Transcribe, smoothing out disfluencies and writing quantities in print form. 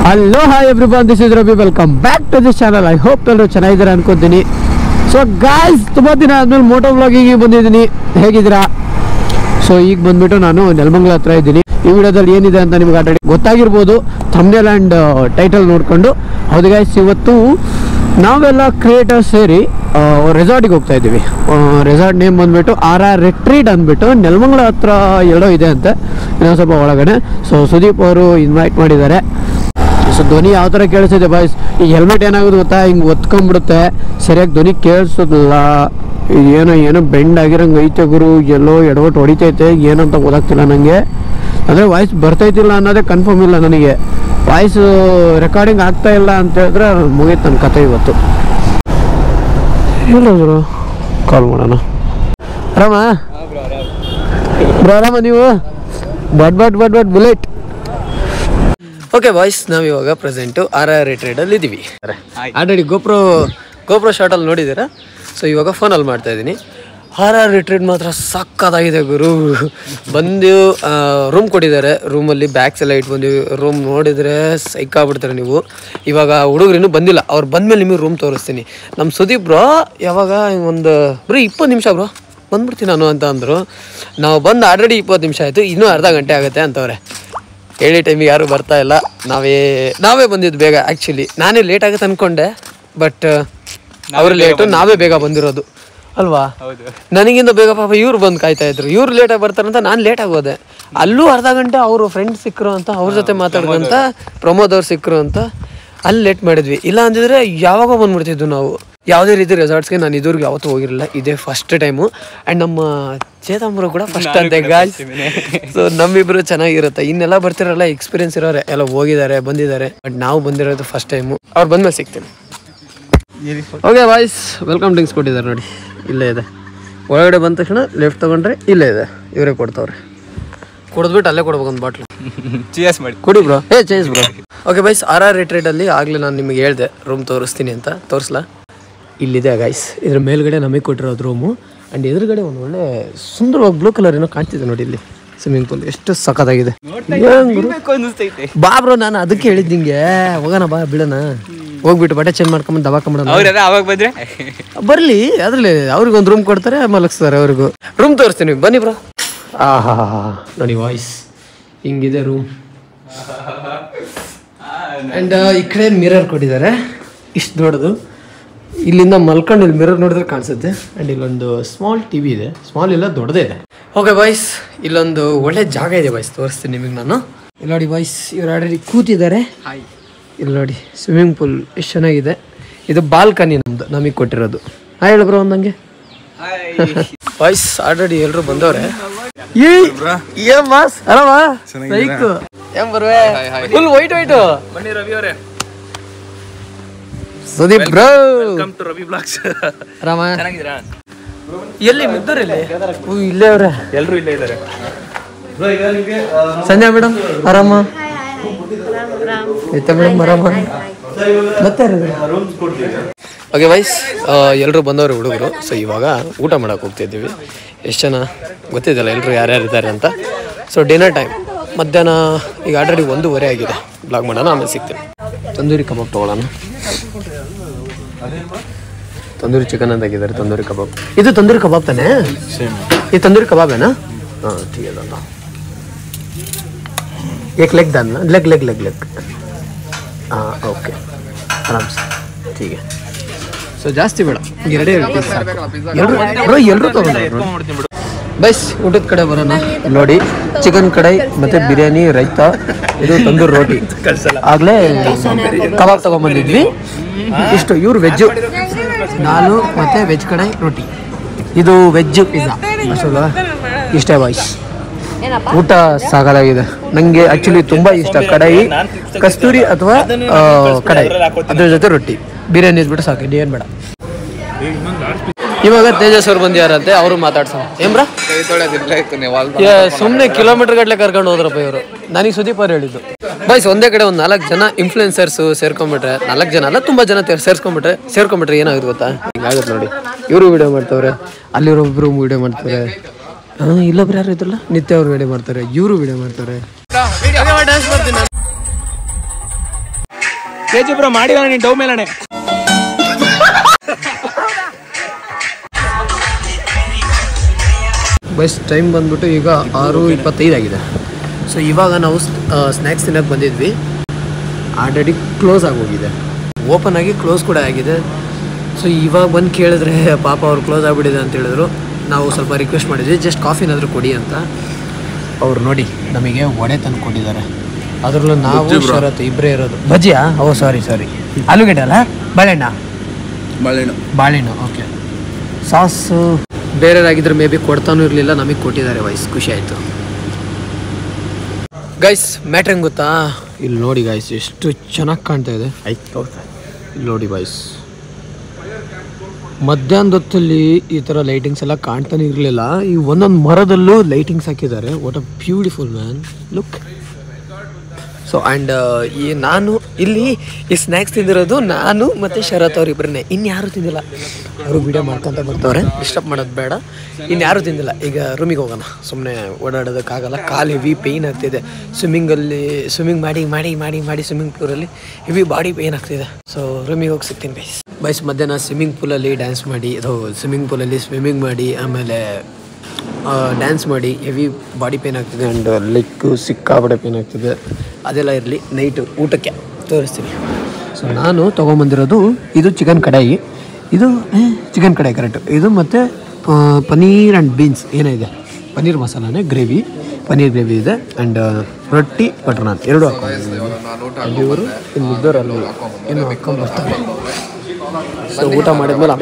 Hello hi everyone, this is Ravi. Welcome back to this channel. I hope ಎಲ್ಲರೂ ಚೆನ್ನಾಗಿದ್ದೀರಾ ಅನ್ಕೋತೀನಿ. So guys, ತುಂಬ ದಿನ ಆದ್ಮೇಲೆ ಮೋಟೋ ವ್ಲಾಗಿಗೆ ಬಂದಿದ್ದೀನಿ. ಹೇಗಿದ್ದೀರಾ? ಸೊ ಈಗ ಬಂದ್ಬಿಟ್ಟು ನಾನು ನೆಲಮಂಗಲ ಹತ್ರ ಇದ್ದೀನಿ. ಈ ವಿಡಿಯೋದಲ್ಲಿ ಏನಿದೆ ಅಂತ ನಿಮ್ಗೆ ಆಲ್ರೆಡಿ ಗೊತ್ತಾಗಿರ್ಬೋದು, ಥಂಬ್ನೇಲ್ ಆ್ಯಂಡ್ ಟೈಟಲ್ ನೋಡಿಕೊಂಡು. ಹೌದು ಗಾಯ್ಸ್, ಇವತ್ತು ನಾವೆಲ್ಲ ಕ್ರಿಯೇಟರ್ಸ್ ಸೇರಿ ರೆಸಾರ್ಟಿಗೆ ಹೋಗ್ತಾ ಇದ್ದೀವಿ. ರೆಸಾರ್ಟ್ ನೇಮ್ ಬಂದ್ಬಿಟ್ಟು RR ರಿಟ್ರೀಟ್ ಅಂದ್ಬಿಟ್ಟು ನೆಲಮಂಗಲ ಹತ್ರ ಎಲ್ಲೋ ಇದೆ ಅಂತೆ, ಇನ್ನೊಂದು ಸ್ವಲ್ಪ ಒಳಗಡೆ. ಸೊ ಸುದೀಪ್ ಅವರು ಇನ್ವೈಟ್ ಮಾಡಿದ್ದಾರೆ. ಸೊ ಧ್ವನಿ ಯಾವ ಥರ ಕೇಳಿಸಿದೆ ಬಾಯ್ಸ್, ಈ ಹೆಲ್ಮೆಟ್ ಏನಾಗೋದು ಗೊತ್ತಾ, ಹಿಂಗೆ ಒತ್ಕೊಂಡ್ಬಿಡುತ್ತೆ, ಸರಿಯಾಗಿ ಧ್ವನಿ ಕೇಳಿಸೋದಿಲ್ಲ. ಏನೋ ಬೆಂಡ್ ಆಗಿರಂಗೆ ಐತೆ ಗುರು, ಎಲ್ಲೋ ಎಡವಟ್ಟು ಹೊಡಿತೈತೆ, ಏನಂತ ಗೊತ್ತಾಗ್ತಿಲ್ಲ ನನಗೆ. ಅಂದರೆ ವಾಯ್ಸ್ ಬರ್ತೈತಿಲ್ಲ ಅನ್ನೋದೇ ಕನ್ಫರ್ಮ್ ಇಲ್ಲ ನನಗೆ. ವಾಯ್ಸು ರೆಕಾರ್ಡಿಂಗ್ ಆಗ್ತಾ ಇಲ್ಲ ಅಂತ ಹೇಳಿದ್ರೆ ಮುಗೀತು ನನ್ನ ಕತೆ ಇವತ್ತು. ಹೇಳಿದ್ರು ಕಾಲ್ ಮಾಡೋಣ. ಆರಾಮ ಬ್ರೋ? ಆರಾಮ ನೀವು? But bullet. ಓಕೆ ಬಾಯ್ಸ್, ನಾವಿವಾಗ ಪ್ರೆಸೆಂಟು RR ರಿಟ್ರೀಟಲ್ಲಿ ಇದ್ದೀವಿ. ಆಲ್ರೆಡಿ ಗೋಪ್ರೋ ಶಾರ್ಟಲ್ಲಿ ನೋಡಿದ್ದೀರಾ. ಸೊ ಇವಾಗ ಫೋನಲ್ಲಿ ಮಾಡ್ತಾ ಇದ್ದೀನಿ. RR ರಿಟ್ರೀಟ್ ಮಾತ್ರ ಸಕ್ಕತ್ತಾಗಿದೆ ಗುರು. ಬಂದು ರೂಮ್ ಕೊಟ್ಟಿದ್ದಾರೆ, ರೂಮಲ್ಲಿ ಬ್ಯಾಗ್ಸ್ ಎಲ್ಲ ಇಟ್ಟು ಬಂದಿವಿ. ರೂಮ್ ನೋಡಿದರೆ ಸೈಕಾಗ್ಬಿಡ್ತಾರೆ ನೀವು. ಇವಾಗ ಹುಡುಗರು ಇನ್ನೂ ಬಂದಿಲ್ಲ, ಅವ್ರು ಬಂದಮೇಲೆ ನಿಮಗೆ ರೂಮ್ ತೋರಿಸ್ತೀನಿ. ನಮ್ಮ ಸುದೀಪ್ ಬ್ರೋ ಯಾವಾಗ ಒಂದು 20 ನಿಮಿಷ ಬ್ರೋ ಬಂದ್ಬಿಡ್ತೀನಿ ನಾನು ಅಂತ ಅಂದರು. ನಾವು ಬಂದು ಆಲ್ರೆಡಿ 20 ನಿಮಿಷ ಆಯಿತು, ಇನ್ನೂ ಅರ್ಧ ಗಂಟೆ ಆಗುತ್ತೆ ಅಂತವ್ರೆ. ಹೇಳಿ ಟೈಮಿಗೆ ಯಾರೂ ಬರ್ತಾ ಇಲ್ಲ. ನಾವೇ ಬಂದಿದ್ದು ಬೇಗ. ಆ್ಯಕ್ಚುಲಿ ನಾನೇ ಲೇಟ್ ಆಗುತ್ತೆ ಅಂದ್ಕೊಂಡೆ, ಬಟ್ ಅವರು ಲೇಟು, ನಾವೇ ಬೇಗ ಬಂದಿರೋದು ಅಲ್ವಾ. ನನಗಿಂತ ಬೇಗ ಪಾಪ ಇವ್ರು ಬಂದು ಕಾಯ್ತಾ ಇದ್ರು. ಇವ್ರು ಲೇಟಾಗಿ ಬರ್ತಾರಂತ ನಾನು ಲೇಟಾಗಿ ಹೋದೆ. ಅಲ್ಲೂ ಅರ್ಧ ಗಂಟೆ ಅವರು ಫ್ರೆಂಡ್ಸ್ ಸಿಕ್ಕರು ಅಂತ, ಅವ್ರ ಜೊತೆ ಮಾತಾಡ್ಕೊಂತ ಪ್ರಮೋದ್ ಅವ್ರು ಸಿಕ್ಕರು ಅಂತ ಅಲ್ಲಿ ಲೇಟ್ ಮಾಡಿದ್ವಿ. ಇಲ್ಲ ಅಂದಿದ್ರೆ ಯಾವಾಗ ಬಂದ್ಬಿಡ್ತಿದ್ವು ನಾವು. ಯಾವುದೇ ರೀತಿ ರೆಸಾರ್ಟ್ಸ್ಗೆ ನಾನು ಇದುವರೆಗೂ ಯಾವತ್ತೂ ಹೋಗಿರಲಿಲ್ಲ, ಇದೇ ಫಸ್ಟ್ ಟೈಮು. ಆ್ಯಂಡ್ ನಮ್ಮ ಚೇತಂಬರು ಕೂಡ ಫಸ್ಟ್ ಅಂತೆ ಗಾಯ್ಸ್. ಸೊ ನಮ್ಮಿಬ್ಬರು ಚೆನ್ನಾಗಿರುತ್ತೆ. ಇನ್ನೆಲ್ಲ ಬರ್ತಿರಲ್ಲ, ಎಕ್ಸ್ಪೀರಿಯನ್ಸ್ ಇರೋರೆ ಎಲ್ಲ ಹೋಗಿದ್ದಾರೆ, ಬಂದಿದ್ದಾರೆ. ಬಟ್ ನಾವು ಬಂದಿರೋದು ಫಸ್ಟ್ ಟೈಮು. ಅವ್ರು ಬಂದ್ಮೇಲೆ ಸಿಗ್ತೀನಿ. ಓಕೆ ಬಾಯ್ಸ್, ವೆಲ್ಕಮ್ ಡ್ರಿಂಕ್ಸ್ ಕೊಟ್ಟಿದ್ದಾರೆ ನೋಡಿ, ಇಲ್ಲೇ ಇದೆ. ಒಳಗಡೆ ಬಂದ ತಕ್ಷಣ ಲೆಫ್ಟ್ ತೊಗೊಂಡ್ರೆ ಇಲ್ಲೇ ಇದೆ, ಇವರೇ ಕೊಡ್ತಾವ್ರೆ. ಕುಡಿದ್ಬಿಟ್ಟು ಅಲ್ಲೇ ಕೊಡ್ಬೇಕು ಒಂದು ಬಾಟ್ಲು. ಚೇಸ್ ಮಾಡಿ ಕುಡಿ bro. Chase bro. Okay boys, RR ರಿಟ್ರೀಟಲ್ಲಿ ಆಗಲೇ ನಾನು ನಿಮಗೆ ಹೇಳಿದೆ ರೂಮ್ ತೋರಿಸ್ತೀನಿ ಅಂತ. ತೋರಿಸ್ಲಾ? ಇಲ್ಲಿದೆ ಗಾಯ್ಸ್, ಇದ್ರ ಮೇಲ್ಗಡೆ ನಮಗೆ ಕೊಟ್ಟಿರೋದು ರೂಮು. ಆ್ಯಂಡ್ ಎದುರುಗಡೆ ಒಂದು ಒಳ್ಳೆ ಸುಂದರವಾಗಿ ಬ್ಲೂ ಕಲರ್ ಏನೋ ಕಾಣ್ತಿದೆ ನೋಡಿ ಇಲ್ಲಿ. ಸ್ವಿಮ್ಮಿಂಗ್ ಪೂಲ್ ಎಷ್ಟು ಸಖತ್ತಾಗಿದೆ. ಬಾ ಬ್ರೋ, ನಾನು ಅದಕ್ಕೆ ಹೇಳಿದ್ದು ನಿಂಗೆ ಹೋಗೋಣ ಬಾ, ಬಿಡೋಣ. ಹೋಗ್ಬಿಟ್ಟು ಬಟ್ಟೆ ಚೇಂಜ್ ಮಾಡ್ಕೊಂಬಂದು ದಬಾಕೊಂಬಿಡೋಣ. ಅವಾಗ ಬಂದ್ರೆ ಬರಲಿ, ಅದರಲ್ಲಿ ಅವ್ರಿಗೊಂದು ರೂಮ್ ಕೊಡ್ತಾರೆ, ಮಲಗಿಸ್ತಾರೆ. ಅವ್ರಿಗೂ ರೂಮ್ ತೋರಿಸ್ತೀನಿ, ಬನ್ನಿ ಬ್ರೋ. ಆಹಾ ನೋಡಿ ವಾಯ್ಸ್ ಹಿಂಗಿದೆ ರೂಮ್. ಆ್ಯಂಡ್ ಈ ಕಡೆ ಮಿರರ್ ಕೊಟ್ಟಿದ್ದಾರೆ, ಇಷ್ಟು ದೊಡ್ಡದು. ಇಲ್ಲಿಂದ ಮಲ್ಕೊಂಡು ಇಲ್ಲಿ ಮಿರರ್ ನೋಡಿದ್ರೆ ಕಾಣಿಸುತ್ತೆ. ಆ್ಯಂಡ್ ಇಲ್ಲೊಂದು ಸ್ಮಾಲ್ TV ಇದೆ, ಸ್ಮಾಲ್ ಇಲ್ಲ ದೊಡ್ಡದೇ ಇದೆ. ಓಕೆ ಬಾಯ್ಸ್, ಇಲ್ಲೊಂದು ಒಳ್ಳೆ ಜಾಗ ಇದೆ ಬಾಯ್ಸ್, ತೋರಿಸ್ತೀನಿ ನಿಮಗೆ ನಾನು. ಇಲ್ಲಿ ನೋಡಿ ಬಾಯ್ಸ್, ಇವ್ರು ಆಲ್ರೆಡಿ ಕೂತಿದ್ದಾರೆ. ಇಲ್ಲಿ ನೋಡಿ ಸ್ವಿಮ್ಮಿಂಗ್ ಪೂಲ್ ಎಷ್ಟು ಚೆನ್ನಾಗಿದೆ. ಇದು ಬಾಲ್ಕನಿ ನಮಗೆ ಕೊಟ್ಟಿರೋದು. ಹೇಳು ಬ್ರೋ ಒಂದಂಗೆ. ಬಾಯ್ಸ್ ಆಲ್ರೆಡಿ ಎಲ್ಲರೂ ಬಂದವ್ರೆ. ಆರಾಮ ಏನ್ ಬರುವೆ ಫುಲ್ ವೈಟ್ ಬನ್ನಿ ರವಿ ಅವರೇ. Sudeep bro, welcome to Ravi blogs. ಆರಾಮ? ಚೆನ್ನಾಗಿದ್ದೀರಾ? ಎಲ್ಲಿ ಮಿದ್ದರಲ್ಲಿ? ಇಲ್ಲೇ ಅವ್ರೆ, ಎಲ್ಲರೂ ಇಲ್ಲೇ ಇದ್ದಾರೆ. ಸಂಧ್ಯಾ ಮೇಡಮ್ ಆರಾಮ? ಮೇಡಮ್ ಆರಾಮ? ಮತ್ತೆ ಓಕೆ ವೈಸ್, ಎಲ್ಲರೂ ಬಂದವರು ಹುಡುಗರು. ಸೊ ಇವಾಗ ಊಟ ಮಾಡೋಕೆ ಹೋಗ್ತಿದ್ದೀವಿ. ಎಷ್ಟು ಜನ ಗೊತ್ತಿದ್ದಲ್ಲ ಎಲ್ಲರೂ ಯಾರ್ಯಾರು ಇದ್ದಾರೆ ಅಂತ. ಸೊ ಡಿನ್ನರ್ ಟೈಮ್ ಮಧ್ಯಾಹ್ನ ಈಗ ಆಲ್ರೆಡಿ 1:30 ಆಗಿದೆ. ಬ್ಲಾಗ್ ಮಾಡೋಣ, ಆಮೇಲೆ ಸಿಗ್ತೀನಿ. ತಂದೂರಿ ಕಬಾಬ್ ತೊಗೊಳ್ಳೋಣ. ತಂದೂರಿ ಚಿಕನ್ ಅಂತ ಹಾಕಿದ್ದಾರೆ, ತಂದೂರಿ ಕಬಾಬ್. ಇದು ತಂದೂರಿ ಕಬಾಬ್ ತಾನೇ? ಇದು ತಂದೂರಿ ಕಬಾಬೇನಾ? ಹಾಂ ठीक है दादा. एक लेग दान ना, लेग लेग लेग लेग. हाँ ओके, आराम से ठीक है. ಸೊ ಜಾಸ್ತಿ ಬೇಡ, ಎರಡೇ ಎಲ್ಲರೂ ತಗೊಂಡು ಬೈಸ್ ಊಟದ ಕಡೆ ಬರೋಣ. ನೋಡಿ ಚಿಕನ್ ಕಡಾಯಿ ಮತ್ತು ಬಿರಿಯಾನಿ, ರೈತಾ, ಇದು ತಂದೂರಿ ರೋಟಿ. ಆಗಲೇ ಕಬಾಬ್ ತೊಗೊಂಬಂದಿದ್ವಿ. ಇಷ್ಟು ಇವ್ರು ವೆಜ್ಜು, ನಾನು ಮತ್ತು ವೆಜ್ ಕಡಾಯಿ ರೋಟಿ. ಇದು ವೆಜ್ಜು ಪಿಜ್ಜಾ ಅಷ್ಟಲ್ಲ. ಇಷ್ಟೇ ಬಾಯ್ಸ್, ಊಟ ಸಾಕಾಗಿದೆ. ನನಗೆ ಆ್ಯಕ್ಚುಲಿ ತುಂಬ ಇಷ್ಟ ಕಡಾಯಿ, ಕಸ್ತೂರಿ ಅಥವಾ ಕಡಾಯಿ, ಅದ್ರ ಜೊತೆ ರೊಟ್ಟಿ. ಬಿರಿಯಾನಿ ಇದ್ಬಿಟ್ಟು ಸಾಕು, ಏನು ಬೇಡ. ಇವಾಗ ತೇಜಸ್ ಅವ್ರು ಬಂದಿಯಾರಂತೆ, ಅವರು ಮಾತಾಡ್ಸೋಣ. ಏನ್ರ ಸುಮ್ಮನೆ ಕಿಲೋಮೀಟರ್ ಗಟ್ಟಲೆ ಕರ್ಕೊಂಡು ಹೋದ್ರಪ್ಪ ಇವರು. ನನಗೆ ಸುದೀಪ್ ಅವ್ರು ಹೇಳಿದ್ದು. ಬಾಯ್ಸ್ ಒಂದೇ ಕಡೆ ಒಂದು 4 ಜನ ಇನ್ಫ್ಲುಯೆನ್ಸರ್ಸು ಸೇರ್ಕೊಂಡ್ಬಿಟ್ರೆ, 4 ಜನ ಅಲ್ಲ ತುಂಬ ಜನ ಸೇರ್ಕೊಂಡ್ಬಿಟ್ರೆ ಏನಾಗುತ್ತೆ ಗೊತ್ತಾ, ಹಿಂಗಾಗುತ್ತೆ ನೋಡಿ. ಇವರು ವಿಡಿಯೋ ಮಾಡ್ತವ್ರೆ, ಅಲ್ಲಿರೋಬ್ರು ವಿಡಿಯೋ ಮಾಡ್ತಾರೆ, ಇಲ್ಲೊಬ್ರು ಯಾರು ಇದ್ರಲ್ಲ ನಿತ್ಯ ಅವರು ವಿಡಿಯೋ ಮಾಡ್ತಾರೆ, ಇವರು ವಿಡಿಯೋ ಮಾಡ್ತಾರೆ. ತೇಜು ಬ್ರೋ ಮಾಡಿಲ್ಲ ನೀನು ಡೌ ಮೇಲನೆ. ಬಸ್ ಟೈಮ್ ಬಂದ್ಬಿಟ್ಟು ಈಗ 6:25 ಆಗಿದೆ. ಸೊ ಇವಾಗ ನಾವು ಸ್ನ್ಯಾಕ್ಸ್ ತಿನ್ನೋಕ್ಕೆ ಬಂದಿದ್ವಿ. ಆಲ್ರೆಡಿ ಕ್ಲೋಸ್ ಆಗೋಗಿದೆ, ಓಪನ್ ಆಗಿ ಕ್ಲೋಸ್ ಕೂಡ ಆಗಿದೆ. ಸೊ ಇವಾಗ ಬಂದು ಕೇಳಿದ್ರೆ ಪಾಪ ಅವ್ರು ಕ್ಲೋಸ್ ಆಗಿಬಿಟ್ಟಿದೆ ಅಂತ ಹೇಳಿದ್ರು. ನಾವು ಸ್ವಲ್ಪ ರಿಕ್ವೆಸ್ಟ್ ಮಾಡಿದ್ವಿ, ಜಸ್ಟ್ ಕಾಫಿನಾದರೂ ಕೊಡಿ ಅಂತ. ಅವ್ರು ನೋಡಿ ನಮಗೆ ವಡೆ ತಂದು ಕೊಟ್ಟಿದ್ದಾರೆ. ಅದರಲ್ಲೂ ನಾವು ಶರತ್ ಇಬ್ಬರೇ ಇರೋದು. ಬಜ್ಜಿಯಾ? ಓ ಸಾರಿ ಆಲೂಗೆಡ್ಡೆ ಅಲ್ಲ, ಬಾಳೆಹಣ್ಣು ಓಕೆ. ಸಾಸು ಬೇರೆಯವರಾಗಿದ್ದರೆ ಮೇ ಬಿ ಕೊಡ್ತಾನೂ ಇರಲಿಲ್ಲ, ನಮಗೆ ಕೊಟ್ಟಿದ್ದಾರೆ. ವಾಯ್ಸ್ ಖುಷಿ ಆಯಿತು. ಗೈಸ್ ಮ್ಯಾಟ್ರ್ ಹೆಂಗೆ ಗೊತ್ತಾ, ಇಲ್ಲಿ ನೋಡಿ ಗೈಸ್ ಎಷ್ಟು ಚೆನ್ನಾಗಿ ಕಾಣ್ತಾ ಇದೆ. ಇಲ್ಲಿ ನೋಡಿ ಗೈಸ್, ಮಧ್ಯಾಹ್ನದ ಹೊತ್ತಲ್ಲಿ ಈ ಥರ ಲೈಟಿಂಗ್ಸ್ ಎಲ್ಲ ಕಾಣ್ತಾನೆ ಇರಲಿಲ್ಲ. ಈ ಒಂದೊಂದು ಮರದಲ್ಲೂ ಲೈಟಿಂಗ್ಸ್ ಹಾಕಿದ್ದಾರೆ. What a beautiful man look. So and ನಾನು ಇಲ್ಲಿ ಈ ಸ್ನ್ಯಾಕ್ಸ್ ತಿಂದಿರೋದು ನಾನು ಮತ್ತು ಶರತ್ ಅವರಿಬ್ಬರನ್ನೇ, ಇನ್ಯಾರೂ ತಿಂದಿಲ್ಲ. ಅವರು ವಿಡಿಯೋ ಮಾಡ್ಕೊತ ಬರ್ತಾವ್ರೆ, ಡಿಸ್ಟರ್ಬ್ ಮಾಡೋದು ಬೇಡ. ಇನ್ಯಾರೂ ತಿಂದಿಲ್ಲ. ಈಗ ರೂಮಿಗೆ ಹೋಗೋಣ, ಸುಮ್ಮನೆ ಓಡಾಡೋದಕ್ಕಾಗಲ್ಲ, ಕಾಲು ಹೆವಿ ಪೇಯ್ನ್ ಆಗ್ತಿದೆ. ಸ್ವಿಮ್ಮಿಂಗ್ ಮಾಡಿ ಸ್ವಿಮ್ಮಿಂಗ್ ಪೂಲಲ್ಲಿ ಹೆವಿ ಬಾಡಿ ಪೇಯ್ನ್ ಆಗ್ತಿದೆ. ಸೊ ರೂಮಿಗೆ ಹೋಗಿ ಸಿಗ್ತೀನಿ ಬೈಸ್. ಮಧ್ಯಾಹ್ನ ಸ್ವಿಮ್ಮಿಂಗ್ ಪೂಲಲ್ಲಿ ಡ್ಯಾನ್ಸ್ ಮಾಡಿ, ಸ್ವಿಮ್ಮಿಂಗ್ ಪೂಲಲ್ಲಿ ಸ್ವಿಮ್ಮಿಂಗ್ ಮಾಡಿ, ಆಮೇಲೆ ಡ್ಯಾನ್ಸ್ ಮಾಡಿ ಹೆವಿ ಬಾಡಿ ಪೇಯ್ನ್ ಆಗ್ತಿದೆ. ಆ್ಯಂಡ್ ಲೆಗ್ಗು ಸಿಕ್ಕಾಬಡೆ ಪೇಯ್ನ್ ಆಗ್ತಿದೆ. ಅದೆಲ್ಲ ಇರಲಿ, ನೈಟು ಊಟಕ್ಕೆ ತೋರಿಸ್ತೀನಿ. ಸೊ ನಾನು ತೊಗೊಂಬಂದಿರೋದು ಇದು ಚಿಕನ್ ಕಡಾಯಿ, ಇದು ಚಿಕನ್ ಕಡಾಯಿ ಕರೆಕ್ಟು. ಇದು ಮತ್ತು ಪನೀರ್ ಆ್ಯಂಡ್ ಬೀನ್ಸ್ ಏನಿದೆ, ಪನ್ನೀರ್ ಮಸಾಲಾನೇ ಗ್ರೇವಿ, ಪನ್ನೀರ್ ಗ್ರೇವಿ ಇದೆ. ಆ್ಯಂಡ್ ರೊಟ್ಟಿ ಬಟರ್ ನಾನ್ ಎರಡೂ ಹಾಕೊಂಡು ಇವರು ಇಲ್ಲಿದ್ದವರಲ್ಲ ಏನು ಹಾಕ್ಕೊಂಡ್ಬರ್ತಾರೆ. ಸೊ ಊಟ ಮಾಡಿದ್ಮೇಲೆ